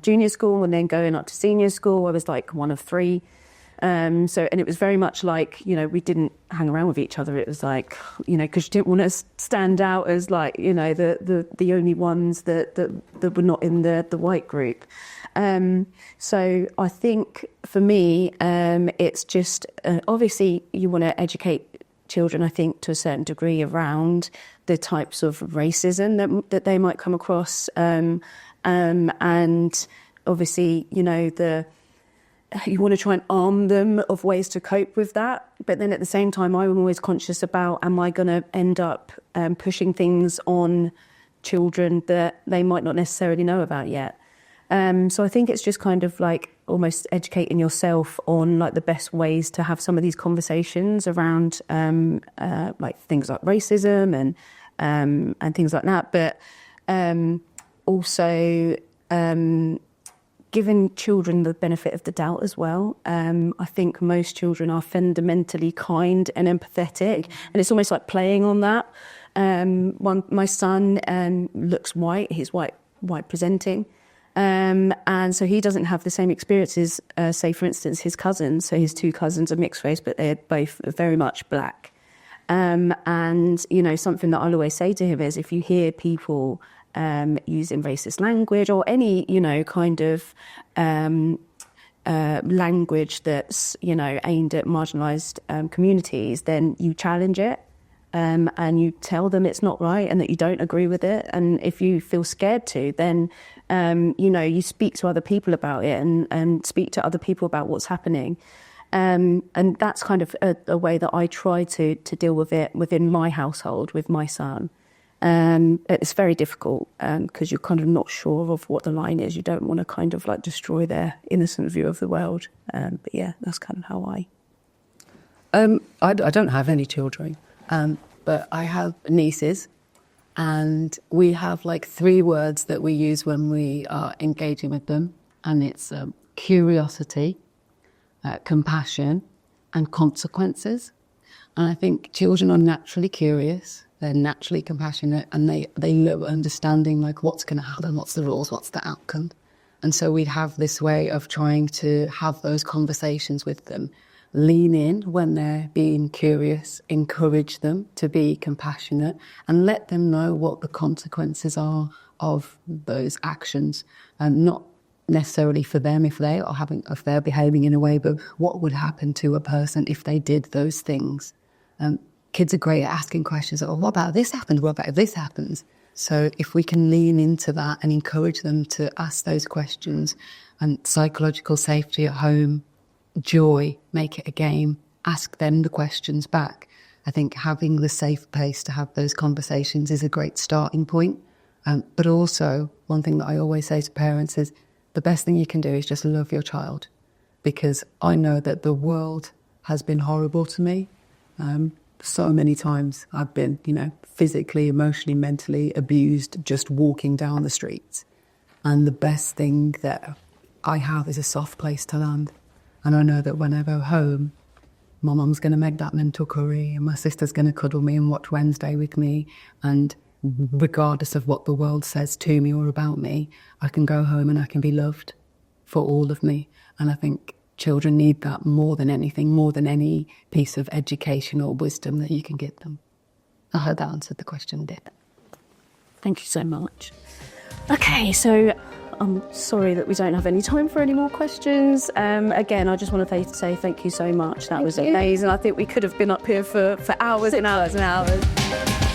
junior school, and then going up to senior school, I was like one of three. And it was very much like, you know, we didn't hang around with each other. It was like, you know, because you didn't want to stand out as like, you know, the only ones that were not in the white group. So I think for me, it's just obviously you want to educate children, I think, to a certain degree around the types of racism that they might come across, and obviously, you know, you want to try and arm them of ways to cope with that. But then at the same time, I'm always conscious about, am I going to end up pushing things on children that they might not necessarily know about yet? So I think it's just kind of like almost educating yourself on like the best ways to have some of these conversations around like things like racism and things like that. But also giving children the benefit of the doubt as well. I think most children are fundamentally kind and empathetic, and it's almost like playing on that. My son looks white; he's white presenting, and so he doesn't have the same experiences. Say, for instance, his cousins. So his two cousins are mixed race, but they're both very much black. And you know, something that I'll always say to him is, if you hear people using racist language or any, you know, kind of language that's, aimed at marginalised communities, then you challenge it. And you tell them it's not right and that you don't agree with it. And if you feel scared to, then, you speak to other people about it and speak to other people about what's happening. And that's kind of a way that I try to deal with it within my household with my son. It's very difficult because you're kind of not sure of what the line is. You don't want to kind of like destroy their innocent view of the world. But yeah, that's kind of how I don't have any children. But I have nieces, and we have like 3 words that we use when we are engaging with them, and it's curiosity, compassion, and consequences. And I think children are naturally curious, they're naturally compassionate, and they love understanding like what's going to happen, what's the rules, what's the outcome. And so we have this way of trying to have those conversations with them. Lean in when they're being curious, encourage them to be compassionate, and let them know what the consequences are of those actions, and not necessarily for them if they're behaving in a way, but what would happen to a person if they did those things. Kids are great at asking questions. Oh, what about this happened? What about if this happens? So if we can lean into that and encourage them to ask those questions, and psychological safety at home, joy, make it a game, ask them the questions back. I think having the safe place to have those conversations is a great starting point. But also, one thing that I always say to parents is the best thing you can do is just love your child, because I know that the world has been horrible to me. So many times I've been, physically, emotionally, mentally abused just walking down the streets. And the best thing that I have is a soft place to land. And I know that when I go home, my mum's going to make that mental curry and my sister's going to cuddle me and watch Wednesday with me. And regardless of what the world says to me or about me, I can go home and I can be loved for all of me. And I think children need that more than anything, more than any piece of education or wisdom that you can give them. I hope that answered the question, did. Thank you so much. Okay, so I'm sorry that we don't have any time for any more questions. Again, I just want to say thank you so much. That was amazing. I think we could have been up here for hours and hours and hours.